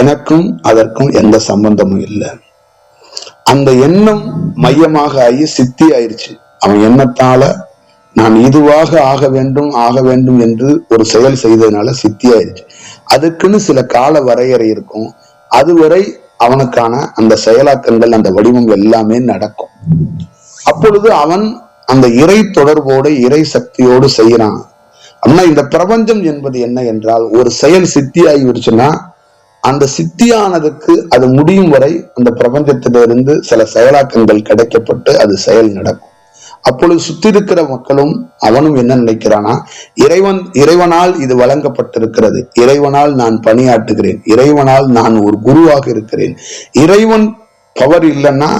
எனக்கும் அதற்கும் எந்த சம்பந்தமும் இல்லை. அந்த எண்ணம் மையமாக ஆகி சித்தி ஆயிடுச்சு. அவன் எண்ணத்தால நான் இதுவாக ஆக வேண்டும் என்று ஒரு செயல் செய்ததுனால சித்தி ஆயிடுச்சு. அதுக்குன்னு சில கால வரையறை இருக்கும். அதுவரை அவனுக்கான அந்த செயலாக்கங்கள், அந்த வடிவம் எல்லாமே நடக்கும். அப்பொழுது அவன் அந்த இறை தொடர்போடு, இறை சக்தியோடு செய்யறான். அப்படின்னா இந்த பிரபஞ்சம் என்பது என்ன என்றால், ஒரு செயல் சித்தி ஆகிவிடுச்சுன்னா அந்த சித்தியானதுக்கு அது முடியும் வரை அந்த பிரபஞ்சத்திலிருந்து சில செயலாக்கங்கள் கிடைக்கப்பட்டு அது செயல் நடக்கும். அப்பொழுது சுத்தி இருக்கிற மக்களும் அவனும் என்ன நினைக்கிறானா, இறைவனால் இது வழங்கப்பட்டிருக்கிறது, இறைவனால் நான் பணியாற்றுகிறேன், இறைவனால் நான் ஒரு குருவாக இருக்கிறேன். இறைவன் பவர் இல்லைன்னா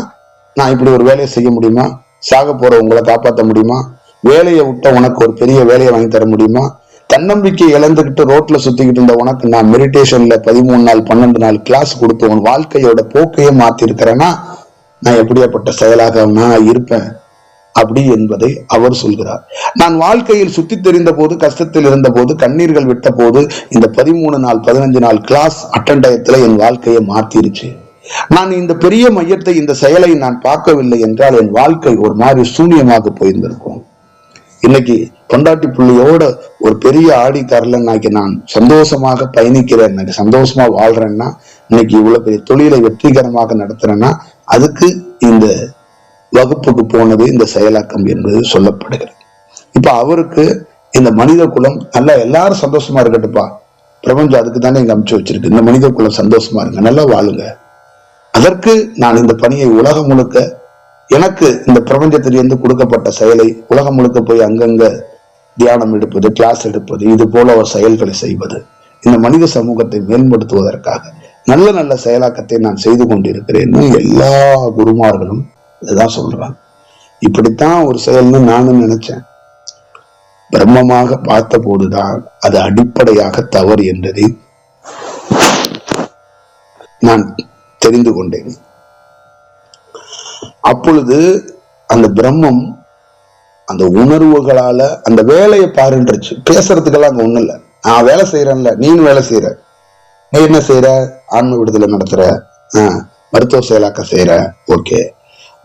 நான் இப்படி ஒரு வேலையை செய்ய முடியுமா? சாக போற உங்களை காப்பாற்ற முடியுமா? வேலையை விட்ட உனக்கு ஒரு பெரிய வேலையை வாங்கி தர முடியுமா? தன்னம்பிக்கை இழந்துகிட்டு ரோட்ல சுத்திக்கிட்டு இருந்த உனக்கு நான் மெடிடேஷன்ல 13 நாள் 12 நாள் கிளாஸ் கொடுத்து உன் வாழ்க்கையோட போக்கையே மாத்தி இருக்கிறேன்னா நான் எப்படியாப்பட்ட செயலாக நான் இருப்பேன் அப்படி என்பதை அவர் சொல்கிறார். நான் வாழ்க்கையில் சுத்தி தெரிந்த போது, கஷ்டத்தில் இருந்த போது, கண்ணீர்கள் விட்ட போது இந்த 13 நாள் 15 நாள் கிளாஸ் அட்டண்டயத்துல என் வாழ்க்கையை மாத்திருச்சு. நான் இந்த பெரிய மையத்தை, இந்த செயலை நான் பார்க்கவில்லை என்றால் என் வாழ்க்கை ஒரு மாதிரி சூன்யமாக போயிருந்திருக்கும். இன்னைக்கு பொண்டாட்டி புள்ளியோட ஒரு பெரிய ஆடி கார்ல நான் சந்தோஷமாக பயணிக்கிறேன், எனக்கு சந்தோஷமா வாழ்றேன்னா, இன்னைக்கு இவ்வளவு பெரிய தொழிலை வெற்றிகரமாக நடத்துறேன்னா அதுக்கு இந்த வகுப்புக்கு போனது இந்த செயலாக்கம் என்பது சொல்லப்படுகிறது. இப்ப அவருக்கு இந்த மனித குலம் நல்லா எல்லாரும் சந்தோஷமா இருக்கட்டுப்பா, பிரபஞ்சம் அதுக்கு தானே இங்க அமுச்சு வச்சிருக்கு. இந்த மனித குலம் சந்தோஷமா இருங்க, நல்லா வாழுங்க. அதற்கு நான் இந்த பணியை உலகம் முழுக்க, எனக்கு இந்த பிரபஞ்சத்திலிருந்து கொடுக்கப்பட்ட செயலை உலகம் முழுக்க போய் அங்கங்க தியானம் எடுப்பது, கிளாஸ் எடுப்பது, இது போல ஒரு செயல்களை செய்வது, இந்த மனித சமூகத்தை மேம்படுத்துவதற்காக நல்ல நல்ல செயலாக்கத்தை நான் செய்து கொண்டிருக்கிறேன். எல்லா குருமார்களும் இதுதான் சொல்றாங்க. இப்படித்தான் ஒரு செயல்னு நானும் நினைச்சேன். பிரம்மமாக பார்த்த போதுதான் அது அடிப்படையாக தவறு என்பதை நான் தெரிந்து கொண்டேன். அப்பொழுது அந்த பிரம்மம் அந்த உணர்வுகளால அந்த வேலையை பாருன்றுச்சு. பேசுறதுக்கெல்லாம் அங்க ஒண்ணும் இல்லை. நான் வேலை செய்யறேன்ல, நீனும் வேலை செய்யற. நீ என்ன செய்யற? ஆன்ம விடுதலை நடத்துற, மருத்துவ செயலாக்க செய்யற, ஓகே,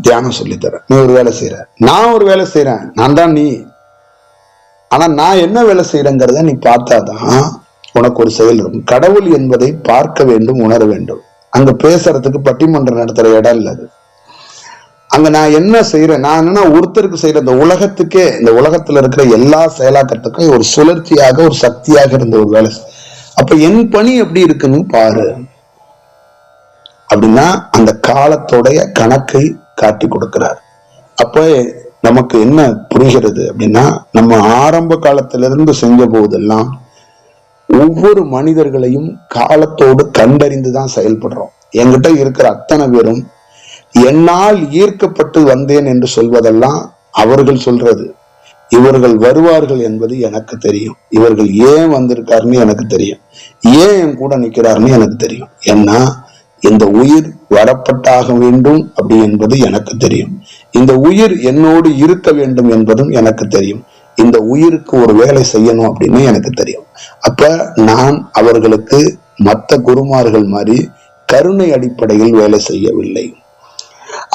தியானம் சொல்லித்தர, நீ ஒரு வேலை செய்யற, நான் ஒரு வேலை செய்யறேன், நான் தான் நீ. ஆனா நான் என்ன வேலை செய்யறேங்கிறத நீ பார்த்தாதான் உனக்கு ஒரு செயல் இருக்கும். கடவுள் என்பதை பார்க்க வேண்டும், உணர வேண்டும். அங்க பேசுறதுக்கு பட்டிமன்றம் நடத்துற இடம் இல்லை. அது அங்க நான் என்ன செய்யறேன், நான் என்னன்னா ஒருத்தருக்கு செய்யற இந்த உலகத்துக்கே, இந்த உலகத்துல இருக்கிற எல்லா செயலாக்கத்துக்கும் ஒரு சுழற்சியாக, ஒரு சக்தியாக இருந்த ஒரு வேலை. அப்ப என் பணி எப்படி இருக்குன்னு பாரு அப்படின்னா அந்த காலத்தோடைய கணக்கை காட்டி கொடுக்கிறார். அப்ப நமக்கு என்ன புரிகிறது அப்படின்னா, நம்ம ஆரம்ப காலத்திலிருந்து செஞ்ச போதெல்லாம் ஒவ்வொரு மனிதர்களையும் காலத்தோடு கண்டறிந்துதான் செயல்படுறோம். என்கிட்ட இருக்கிற அத்தனை பேரும் என்னால் ஈர்க்கப்பட்டு வந்தேன் என்று சொல்வதெல்லாம் அவர்கள் சொல்றது. இவர்கள் வருவார்கள் என்பது எனக்கு தெரியும். இவர்கள் ஏன் வந்திருக்காருன்னு எனக்கு தெரியும். ஏன் என் கூட நிக்கிறாருன்னு எனக்கு தெரியும். ஏன்னா இந்த உயிர் வரப்பட்டாக வேண்டும் அப்படி என்பது எனக்கு தெரியும். இந்த உயிர் என்னோடு இருக்க வேண்டும் என்பதும் எனக்கு தெரியும். இந்த உயிருக்கு ஒரு வேலை செய்யணும் அப்படின்னு எனக்கு தெரியும். அப்ப நான் அவர்களுக்கு மற்ற குருமார்கள் மாதிரி கருணை அடிப்படையில் வேலை செய்யவில்லை.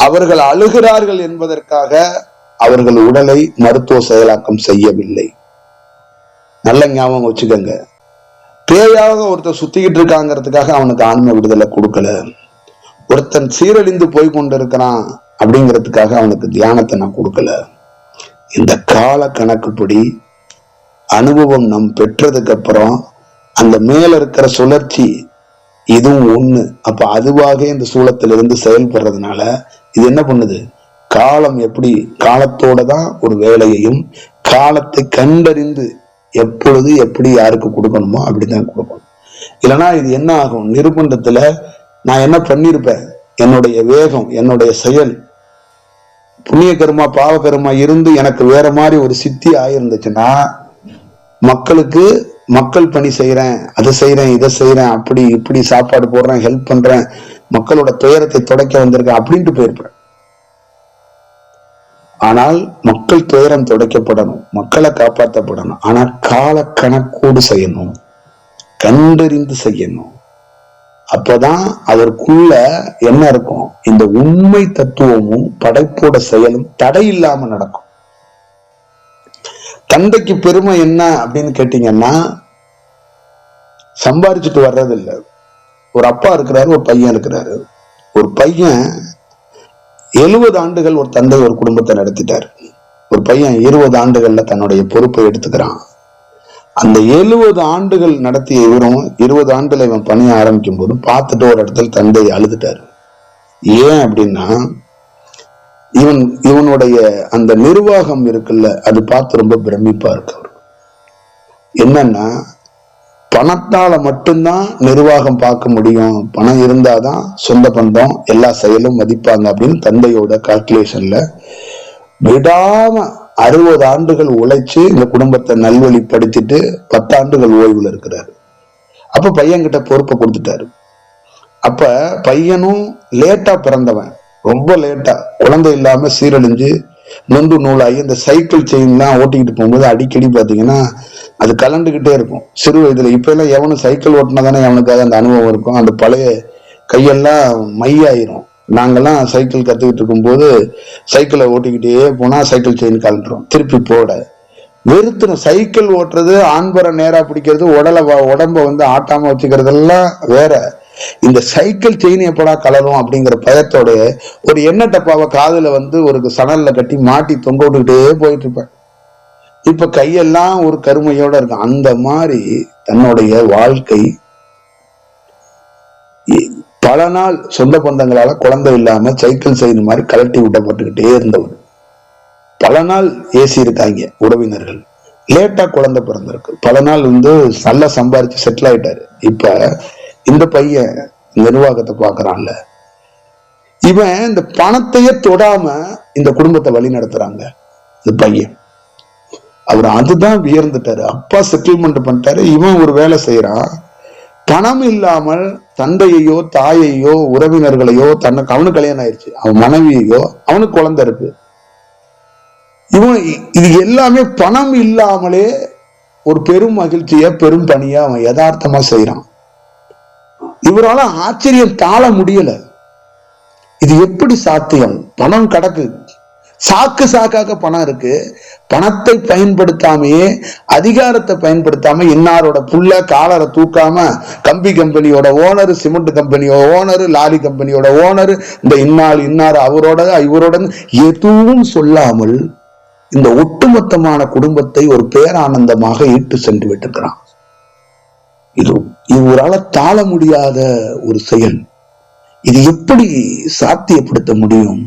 அவர்கள் அழுகிறார்கள் என்பதற்காக அவர்கள் உடலை மருத்துவ செயலாக்கம் செய்யவில்லை. நல்ல ஞாபகம் வச்சுக்கோங்க. பேயாக ஒருத்தர் சுத்திக்கிட்டு இருக்காங்கிறதுக்காக அவனுக்கு ஆன்ம விடுதலை கொடுக்கல. ஒருத்தன் சீரழிந்து போய் கொண்டிருக்கிறான் அப்படிங்கிறதுக்காக அவனுக்கு தியானத்தை நான் கொடுக்கல. இந்த கால கணக்குப்படி அனுபவம் நம் பெற்றதுக்கு அப்புறம் அந்த மேல இருக்கிற சுழற்சி இதுவும் ஒண்ணு. அப்ப அதுவாக இந்த சூலத்திலிருந்து செயல்படுறதுனால இது என்ன பண்ணுது, காலம் எப்படி காலத்தோட தான் ஒரு வேலையையும் காலத்தை கண்டறிந்து எப்பொழுது எப்படி யாருக்கு கொடுக்கணுமோ அப்படிதான் கொடுக்கணும். இல்லைன்னா இது என்ன ஆகும், நிர்பந்தத்துல நான் என்ன பண்ணிருப்பேன், என்னுடைய வேகம், என்னுடைய செயல் புண்ணிய கருமா பாவ கருமா இருந்து எனக்கு வேற மாதிரி ஒரு சித்தி ஆயிருந்துச்சுன்னா மக்களுக்கு மக்கள் பணி செய்யறேன், அதை செய்யறேன், இதை செய்யறேன், அப்படி இப்படி சாப்பாடு போடுறேன், ஹெல்ப் பண்றேன், மக்களோட துயரத்தை துடைக்க வந்திருக்கேன் அப்படின்ட்டு போயிருப்பேன். ஆனால் மக்கள் துயரம் துடைக்கப்படணும், மக்களை காப்பாற்றப்படணும். ஆனா கால கணக்கோடு செய்யணும், கண்டறிந்து செய்யணும். அப்பதான் அதற்குள்ள என்ன இருக்கும், இந்த உண்மை தத்துவமும் படைப்போட செயலும் தடை இல்லாம நடக்கும். தந்தைக்கு பெருமை என்ன அப்படின்னு கேட்டீங்கன்னா, சம்பாரிச்சுட்டு வர்றது இல்லை. ஒரு அப்பா இருக்கிறாரு, ஒரு பையன் இருக்கிறாரு. ஒரு பையன் 70 ஆண்டுகள் ஒரு தந்தை ஒரு குடும்பத்தை நடத்திட்டார். ஒரு பையன் 20 ஆண்டுகள்ல தன்னுடைய பொறுப்பை எடுத்துக்கிறான். அந்த 70 ஆண்டுகள் நடத்திய இவரும் 20 ஆண்டுல இவன் பணிய ஆரம்பிக்கும் போது பார்த்துட்டு ஒரு இடத்துல தந்தை அழுதுட்டாரு. ஏன் அப்படின்னா, இவனுடைய அந்த நிர்வாகம் இருக்குல்ல, அது பார்த்து ரொம்ப பிரமிப்பா இருக்கு. என்னன்னா, பணத்தால மட்டும்தான் நிர்வாகம் பார்க்க முடியும், பணம் இருந்தாதான் சொந்த பந்தம் எல்லா செயலும் மதிப்பாங்க அப்படின்னு தந்தையோட கால்குலேஷன்ல விடாம 60 ஆண்டுகள் உழைச்சு இந்த குடும்பத்தை நல்வழிப்படுத்திட்டு 10 ஆண்டுகள் ஓய்வுல இருக்கிறாரு. அப்ப பையன்கிட்ட பொறுப்பை கொடுத்துட்டாரு. அப்ப பையனும் லேட்டா பிறந்தவன், ரொம்ப லேட்டா, குழந்தை இல்லாம சீரழிஞ்சு நொந்து நூலாகி இந்த சைக்கிள் செயின்லாம் ஓட்டிக்கிட்டு போகும்போது அடிக்கடி பாத்தீங்கன்னா அது கலண்டுகிட்டே இருக்கும் சிறு வயதுல. இப்ப எல்லாம் எவனும் சைக்கிள் ஓட்டினா தானே எவனுக்காக அந்த அனுபவம் இருக்கும். அந்த பழைய கையெல்லாம் மையாயிரும். நாங்கெல்லாம் சைக்கிள் கத்துக்கிட்டு இருக்கும் போது சைக்கிளை ஓட்டிக்கிட்டே போனா சைக்கிள் செயின் கலண்டுரும், திருப்பி போட வெறுத்துரும். சைக்கிள் ஓட்டுறது, ஆண்பரை நேரா பிடிக்கிறது, உடம்ப வந்து ஆட்டாம வச்சுக்கிறதெல்லாம் வேற. இந்த சைக்கிள் செயின் எப்படா கலரும் அப்படிங்கிற பயத்தோட ஒரு எண்ணெய் டப்பாவை காதுல வந்து ஒரு சணல்ல கட்டி மாட்டி தொங்க விட்டுக்கிட்டே போயிட்டு இருப்பேன். இப்ப கையெல்லாம் ஒரு கருமையோட இருக்கும். அந்த மாதிரி தன்னுடைய வாழ்க்கை பல நாள் சொந்த பந்தங்களால குழந்தை இல்லாம சைக்கிள் செய்யற மாதிரி கலட்டி விட்டப்பட்டுக்கிட்டே இருந்தவர். பல நாள் ஏசி இருக்காங்க உறவினர்கள். லேட்டா குழந்தை பிறந்திருக்கு. பல நாள் நல்லா சம்பாரிச்சு செட்டில் ஆயிட்டாரு. இப்ப இந்த பையன் நிர்வாகத்தை பாக்குறான்ல, இவன் இந்த பணத்தையே தொடாம இந்த குடும்பத்தை வழி நடத்துறாங்க. இந்த பையன் அவர் அதுதான் வியர்ந்துட்டாரு. அப்பா செட்டில்மெண்ட் பண்ணிட்டாரு, இவன் ஒரு வேலை செய்யறான். பணம் இல்லாமல் தந்தையையோ தாயையோ உறவினர்களையோ தனக்கு அவனுக்கு கல்யாணம் ஆயிடுச்சு, அவன் மனைவியையோ, அவனுக்கு குழந்தை இருக்கு. இவன் இது எல்லாமே பணம் இல்லாமலே ஒரு பெரும் மகிழ்ச்சிய பெரும் பணியா அவன் யதார்த்தமா செய்யறான். இவரால ஆச்சரியம் தாழ முடியல. இது எப்படி சாத்தியம்? பணம் கிடக்கு, சாக்காக பணம் இருக்கு. பணத்தை பயன்படுத்தாமையே, அதிகாரத்தை பயன்படுத்தாம, இன்னாரோட புள்ள காலரை தூக்காம கம்பி கம்பெனியோட ஓனர், சிமெண்ட் கம்பெனியோட ஓனர், லாரி கம்பெனியோட ஓனர், இந்த இன்னார் அவரோட இவரோட எதுவும் சொல்லாமல் இந்த ஒட்டுமொத்தமான குடும்பத்தை ஒரு பேரானந்தமாக ஈட்டு சென்று விட்டுக்கிறான். இது இவரால தாழ முடியாத ஒரு செயல். இது எப்படி சாத்தியப்படுத்த முடியும்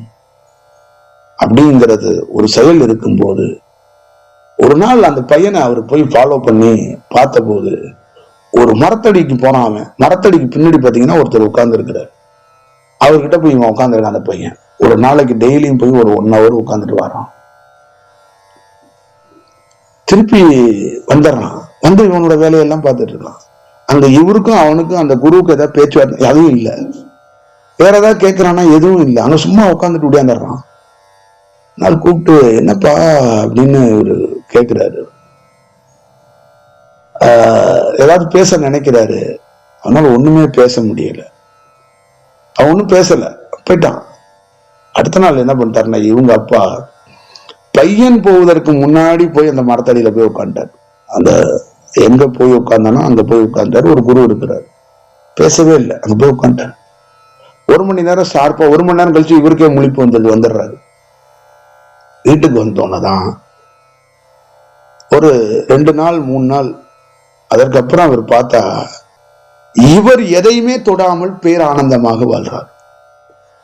அப்படிங்கிறது ஒரு செயல் இருக்கும்போது, ஒரு நாள் அந்த பையனை அவர் போய் ஃபாலோ பண்ணி பார்த்த போது, ஒரு மரத்தடிக்கு போனான். அவன் மரத்தடிக்கு பின்னாடி பாத்தீங்கன்னா ஒருத்தர் உட்கார்ந்து இருக்கிறார். அவர்கிட்ட போய் இவன் உட்காந்துருக்கான். அந்த பையன் ஒரு நாளைக்கு டெய்லியும் போய் ஒரு 1 hour உட்காந்துட்டு வரான். திருப்பி வந்துடுறான். இவனோட வேலையெல்லாம் பார்த்துட்டு இருக்கான். அங்க இவருக்கும் அவனுக்கும் அந்த குருவுக்கு ஏதாவது பேச்சுவார்த்தை அதுவும் இல்லை. வேற ஏதாவது கேட்கிறான்னா எதுவும் இல்லை. அங்க சும்மா உட்காந்துட்டு உடையாந்துடுறான். நாள் கூப்பிட்டு என்னப்பா அப்படின்னு இவரு கேட்கிறாரு. ஏதாவது பேச நினைக்கிறாரு. அவனால ஒண்ணுமே பேச முடியல. அவன் ஒன்னும் பேசல, போயிட்டான். அடுத்த நாள் என்ன பண்ணிட்டாருன்னா, இவங்க அப்பா பையன் போவதற்கு முன்னாடி போய் அந்த மரத்தடியில போய் உட்காந்துட்டார். அந்த எங்க போய் உட்கார்ந்தானோ அங்க போய் உட்கார்ந்தாரு. ஒரு குரு இருக்கிறார், பேசவே இல்லை. அங்க போய் உட்காந்துட்டார். 1 மணி நேரம் ஷார்ப்பா, 1 மணி நேரம் கழிச்சு இவருக்கே முழிப்பு வந்துடுறாரு. வீட்டுக்கு வந்தோன்னதான் ஒரு 2 நாள் 3 நாள் அதற்கப்புறம் அவர் பார்த்தா இவர் எதையுமே தொடாமல் பேரானந்தமாக வாழ்றார்.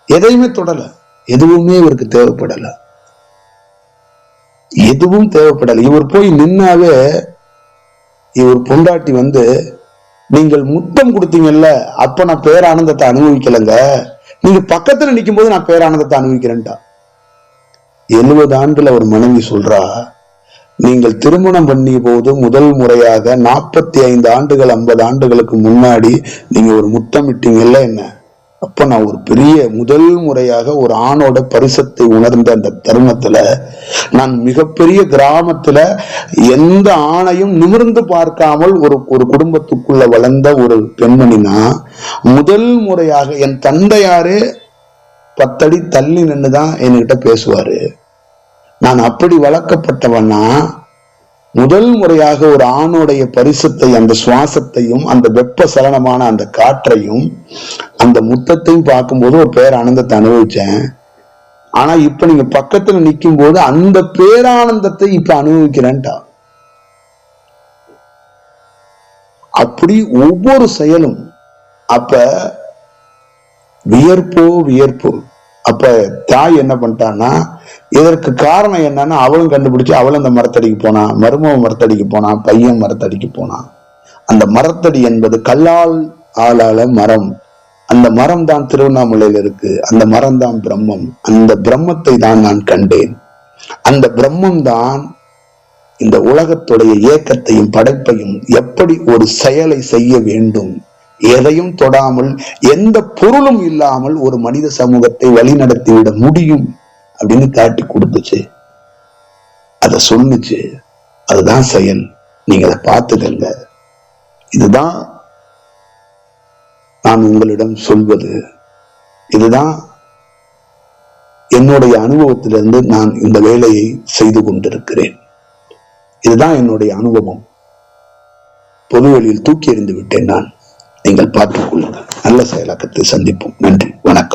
எதையுமே தொடல, எதுவுமே இவருக்கு தேவைப்படல, எதுவும் தேவைப்படல. இவர் போய் நின்னாவே இவர் பொண்டாட்டி நீங்கள் முத்தம் கொடுத்தீங்கல்ல, அப்ப நான் பேரானந்தத்தை அனுபவிக்கலங்க, நீங்க பக்கத்துல நிக்கும் போது நான் பேரானந்தத்தை அனுபவிக்கிறேன்டா. 70 ஆண்டுல ஒரு மனைவி சொல்றா, நீங்கள் திருமணம் பண்ணிய போது முதல் முறையாக 45 ஆண்டுகள் 50 ஆண்டுகளுக்கு முன்னாடி நீங்க ஒரு முத்தமிட்டீங்கல்ல என்ன, அப்ப நான் ஒரு பெரிய முதல் முறையாக ஒரு ஆணோட பரிசத்தை உணர்ந்த அந்த தருணத்துல, நான் மிகப்பெரிய கிராமத்துல எந்த ஆணையும் நிமிர்ந்து பார்க்காமல் ஒரு குடும்பத்துக்குள்ள வளர்ந்த ஒரு பெண்மணினா, முதல் முறையாக என் தந்தையாரே 10 அடி தள்ளி நின்றுதான் என்கிட்ட பேசுவாரு. நான் அப்படி வளர்க்கப்பட்டவனா, முதல் முறையாக ஒரு ஆணுடைய பரிசத்தை, அந்த சுவாசத்தையும் அந்த வெப்ப சலனமான அந்த காற்றையும் அந்த முத்தத்தையும் பார்க்கும்போது ஒரு பேரானந்தத்தை அனுபவிச்சேன். ஆனா இப்ப நீங்க பக்கத்துல நிக்கும் போது அந்த பேரானந்தத்தை இப்ப அனுபவிக்கிறேன்டா. அப்படி ஒவ்வொரு செயலும் அப்ப வியர்ப்போ. அப்ப தாய் என்ன பண்ணிட்டான்னா, இதற்கு காரணம் என்னன்னா அவளும் கண்டுபிடிச்சு, அவளும் அந்த மரத்தடிக்கு போனா, மருமக மரத்தடிக்கு போனா, பையன் மரத்தடிக்கு போனான். அந்த மரத்தடி என்பது கல்லால் ஆளால மரம். அந்த மரம் தான் திருவண்ணாமலையில் இருக்கு. அந்த மரம் தான் பிரம்மம். அந்த பிரம்மத்தை தான் நான் கண்டேன். அந்த பிரம்மம் தான் இந்த உலகத்துடைய இயக்கத்தையும் படைப்பையும், எப்படி ஒரு செயலை செய்ய வேண்டும், எதையும் தொடாமல் எந்த பொருளும் இல்லாமல் ஒரு மனித சமூகத்தை வழிநடத்திவிட முடியும் அப்படின்னு காட்டி கொடுத்துச்சு. அத சொன்னுச்சு. அதுதான் செயல். நீங்க அதை பார்த்துக்கங்க. இதுதான் நான் உங்களிடம் சொல்வது. இதுதான் என்னுடைய அனுபவத்திலிருந்து நான் இந்த வேலையை செய்து கொண்டிருக்கிறேன். இதுதான் என்னுடைய அனுபவம். பொதுவெளியில் தூக்கி எறிந்து விட்டேன் நான். நீங்கள் பார்த்துக் கொள்ளுங்கள். நல்ல செயலாக்கத்தை சந்திப்போம். நன்றி, வணக்கம்.